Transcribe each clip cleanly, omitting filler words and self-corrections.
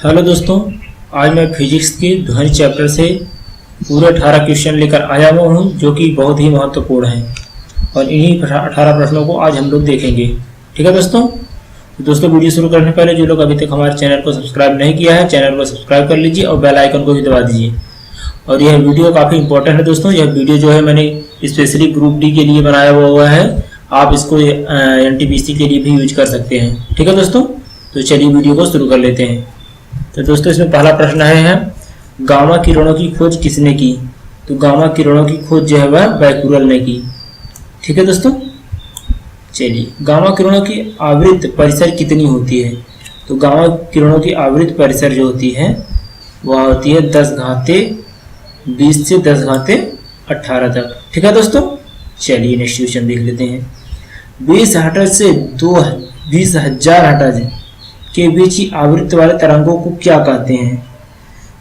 Hello दोस्तों, आज मैं फिजिक्स के ध्वनि चैप्टर से पूरे 18 क्वेश्चन लेकर आया हुआ हूँ जो कि बहुत ही महत्वपूर्ण हैं और इन्हीं 18 प्रश्नों को आज हम लोग देखेंगे। ठीक है दोस्तों वीडियो शुरू करने से पहले जो लोग अभी तक हमारे चैनल को सब्सक्राइब नहीं किया है चैनल को सब्सक्राइब कर लीजिए और बेल आइकन को भी दबा दीजिए। और यह वीडियो काफ़ी इंपॉर्टेंट है दोस्तों। यह वीडियो जो है मैंने स्पेशली ग्रुप डी के लिए बनाया हुआ है। आप इसको NTPC के लिए भी यूज कर सकते हैं। ठीक है दोस्तों, तो चलिए वीडियो को शुरू कर लेते हैं। तो दोस्तों इसमें पहला प्रश्न है गामा किरणों की खोज किसने की? तो गामा किरणों की खोज जो है वह बैकुरल ने की। ठीक है दोस्तों, चलिए गामा किरणों की आवृत्त परिसर कितनी होती है? तो गामा किरणों की आवृत्त परिसर जो होती है वह होती है 10⁻20 से 10⁻18 तक। ठीक है दोस्तों, चलिए नेक्स्ट क्वेश्चन देख लेते हैं। 20 हर्ट्ज से 20,000 हर्ट्ज के बीच की आवृत्ति वाले तरंगों को क्या कहते हैं?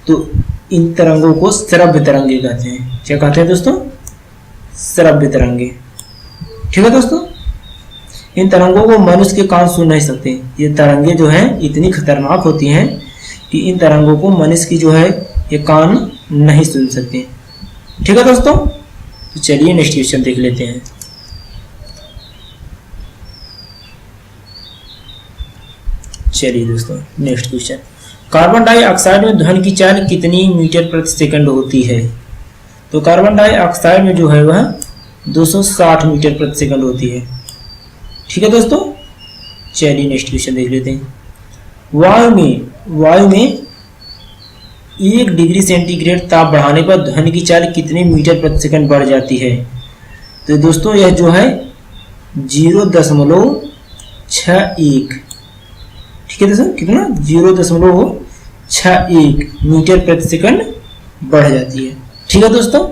तो इन तरंगों को श्रव्य तरंगे कहते हैं। क्या कहते हैं दोस्तों? श्रव्य तरंगे। ठीक है दोस्तों, इन तरंगों को मनुष्य के कान सुन नहीं सकते। ये तरंगे जो हैं इतनी खतरनाक होती हैं कि इन तरंगों को मनुष्य की जो है ये कान नहीं सुन सकते। ठीक है दोस्तों, तो चलिए नेक्स्ट क्वेश्चन देख लेते हैं। चलिए दोस्तों नेक्स्ट क्वेश्चन, कार्बन डाइऑक्साइड में ध्वनि की चाल कितनी मीटर प्रति सेकंड होती है? तो कार्बन डाइऑक्साइड में जो है वह 260 मीटर प्रति सेकंड होती है। ठीक है दोस्तों, चलिए नेक्स्ट क्वेश्चन देख लेते हैं। वायु में 1 डिग्री सेंटीग्रेड ताप बढ़ाने पर ध्वनि की चाल कितने मीटर प्रति सेकंड बढ़ जाती है? तो दोस्तों यह जो है 0.61। ठीक है दोस्तों, कितना 0.61 मीटर प्रति सेकंड बढ़ जाती है। ठीक है दोस्तों,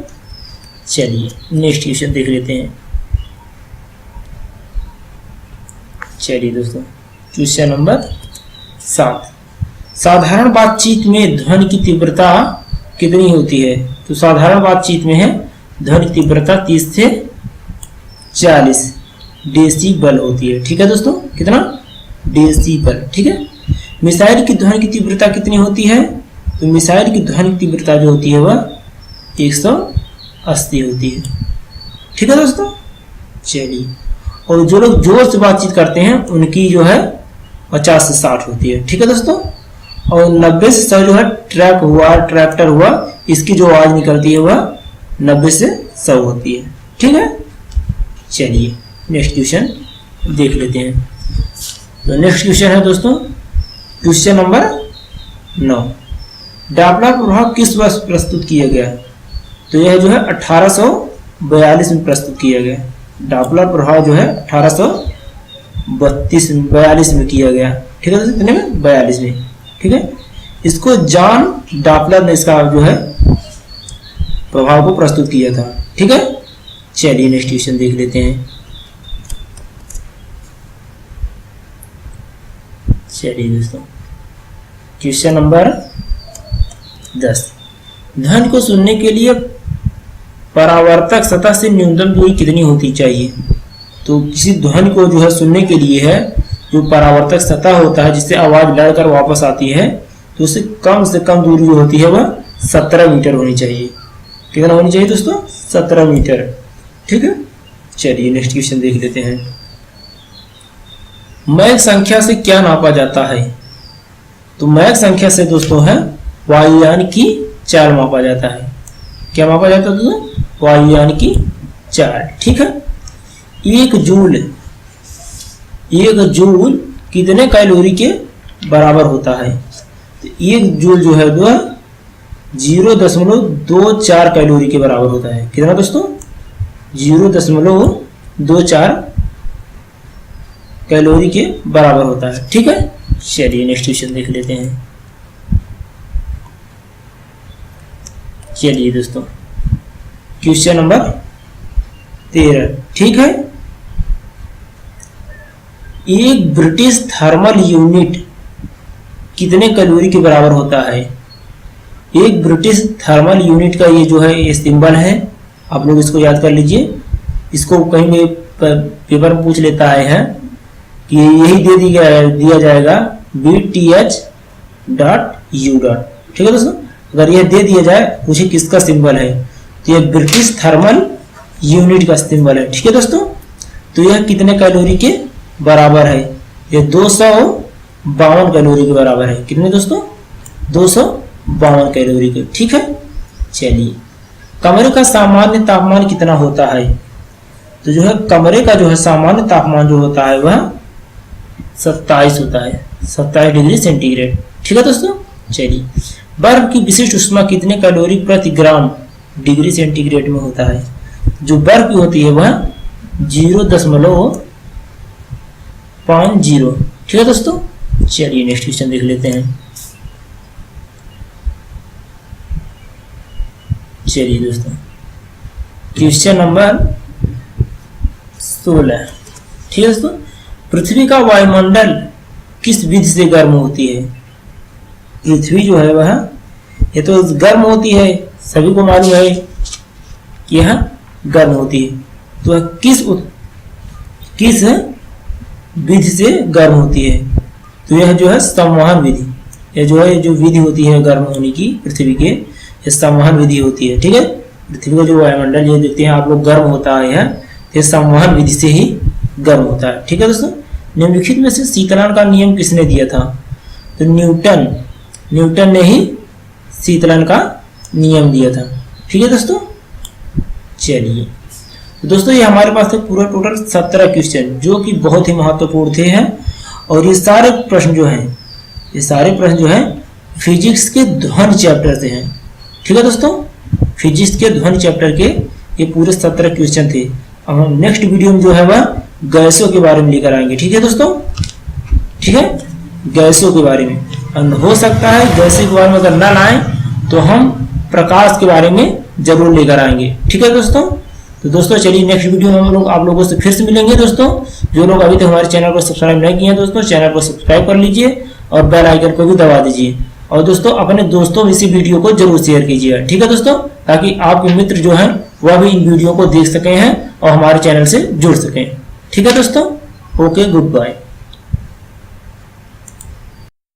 चलिए नेक्स्ट क्वेश्चन देख लेते हैं। चलिए दोस्तों क्वेश्चन नंबर 7, साधारण बातचीत में ध्वनि की तीव्रता कितनी होती है? तो साधारण बातचीत में है ध्वनि की तीव्रता 30 से 40 डेसिबल होती है। ठीक है दोस्तों, कितना डेसिबल। ठीक है, मिसाइल की ध्वनि की तीव्रता कितनी होती है? तो मिसाइल की ध्वनि की तीव्रता जो होती है वह 180 होती है। ठीक है दोस्तों, चलिए और जो लोग जोर से बातचीत करते हैं उनकी जो है 50 से 60 होती है। ठीक है दोस्तों, और 90 से 100 जो है ट्रैक्टर हुआ इसकी जो आवाज निकलती है वह 90 से 100 होती है। ठीक है, चलिए नेक्स्ट क्वेश्चन देख लेते हैं। तो नेक्स्ट क्वेश्चन है दोस्तों क्वेश्चन नंबर 9, डॉपलर प्रभाव किस वर्ष प्रस्तुत किया गया? तो यह जो है 1842 में प्रस्तुत किया गया। डॉपलर प्रभाव जो है 1842 में किया गया। ठीक है दोस्तों, कितने में? 42 में। ठीक है, इसको जॉन डॉपलर ने इसका जो है प्रभाव को प्रस्तुत किया था। ठीक है, चलिए नेक्स्ट क्वेश्चन देख लेते हैं। चलिए दोस्तों क्वेश्चन नंबर 10, ध्वनि को सुनने के लिए परावर्तक सतह से न्यूनतम दूरी कितनी होती चाहिए? तो किसी ध्वनि को जो है सुनने के लिए है जो परावर्तक सतह होता है जिससे आवाज लड़कर वापस आती है तो उससे कम दूरी जो होती है वह 17 मीटर होनी चाहिए। कितना होनी चाहिए दोस्तों? 17 मीटर। ठीक है, चलिए नेक्स्ट क्वेश्चन देख लेते हैं। मैक संख्या से क्या नापा जाता है? तो मैक संख्या से दोस्तों है वायुयान की चाल मापा जाता है। क्या मापा जाता है दोस्तों? वायुयान की चाल। ठीक है, एक जूल कितने कैलोरी के बराबर होता है? तो एक जूल जो है वह 0.24 कैलोरी के बराबर होता है। कितना दोस्तों? 0.24 कैलोरी के बराबर होता है। ठीक है, चलिए नेक्स्ट क्वेश्चन देख लेते हैं। चलिए दोस्तों क्वेश्चन नंबर 13, ठीक है, एक ब्रिटिश थर्मल यूनिट कितने कैलोरी के बराबर होता है? एक ब्रिटिश थर्मल यूनिट का ये जो है ये सिंबल है, आप लोग इसको याद कर लीजिए। इसको कहीं भी पेपर में पूछ लेता है कि यही दिया जाएगा BTH यू डॉट। ठीक है दोस्तों, अगर यह दे दिया जाए पूछे किसका सिंबल है, तो यह ब्रिटिश थर्मल यूनिट का सिंबल है। ठीक है दोस्तों, तो यह कितने कैलोरी के बराबर है, यह 252 कैलोरी के बराबर है। कितने दोस्तों, 252 कैलोरी के। ठीक है, चलिए कमरे का सामान्य तापमान कितना होता है, तो जो है कमरे का जो है सामान्य तापमान जो होता है वह 27 होता है, 27 डिग्री सेंटीग्रेड। ठीक है दोस्तों, चलिए बर्फ की विशिष्ट ऊष्मा कितने कैलोरी प्रति ग्राम डिग्री सेंटीग्रेड में होता है, जो बर्फ की होती है वह 0.50। ठीक है दोस्तों, चलिए नेक्स्ट क्वेश्चन देख लेते हैं। चलिए दोस्तों क्वेश्चन नंबर 16। ठीक है दोस्तों, पृथ्वी का वायुमंडल किस विधि से गर्म होती है। पृथ्वी जो है वह ये तो गर्म होती है, सभी को मालूम है कि यह गर्म होती है, तो किस विधि से गर्म होती है, तो यह जो है संवहन विधि, यह जो है जो विधि होती है गर्म होने की पृथ्वी के, यह संवहन विधि होती है। ठीक है, पृथ्वी का जो वायुमंडल ये देखते हैं आप लोग गर्म होता है, यह संवहन विधि से ही गर्म होता है। ठीक है दोस्तों, निम्नलिखित में से शीतलन का नियम किसने दिया था, तो न्यूटन ने ही शीतलन का नियम दिया था। ठीक है दोस्तों, चलिए तो दोस्तों ये हमारे पास थे पूरा टोटल 17 क्वेश्चन जो कि बहुत ही महत्वपूर्ण थे हैं, और ये सारे प्रश्न जो हैं फिजिक्स के ध्वनि चैप्टर से हैं। ठीक है दोस्तों, फिजिक्स के ध्वनि चैप्टर के ये पूरे 17 क्वेश्चन थे। अब हम नेक्स्ट वीडियो में जो है वह गैसों के बारे में लेकर आएंगे। ठीक है दोस्तों, ठीक है, गैसों के बारे में, हो सकता है गैसों के बारे में अगर ना लाएं तो हम प्रकाश के बारे में जरूर लेकर आएंगे। ठीक है दोस्तों, तो दोस्तों चलिए नेक्स्ट वीडियो में हम लोग आप लोगों से फिर से मिलेंगे। दोस्तों जो लोग अभी तक हमारे चैनल को सब्सक्राइब नहीं किए हैं दोस्तों चैनल को सब्सक्राइब कर लीजिए और बेल आइकन को भी दबा दीजिए, और दोस्तों अपने दोस्तों में इसी वीडियो को जरूर शेयर कीजिएगा। ठीक है दोस्तों, ताकि आपके मित्र जो हैं वह भी इन वीडियो को देख सके हैं और हमारे चैनल से जुड़ सकें। ठीक है दोस्तों, ओके, गुड बाय।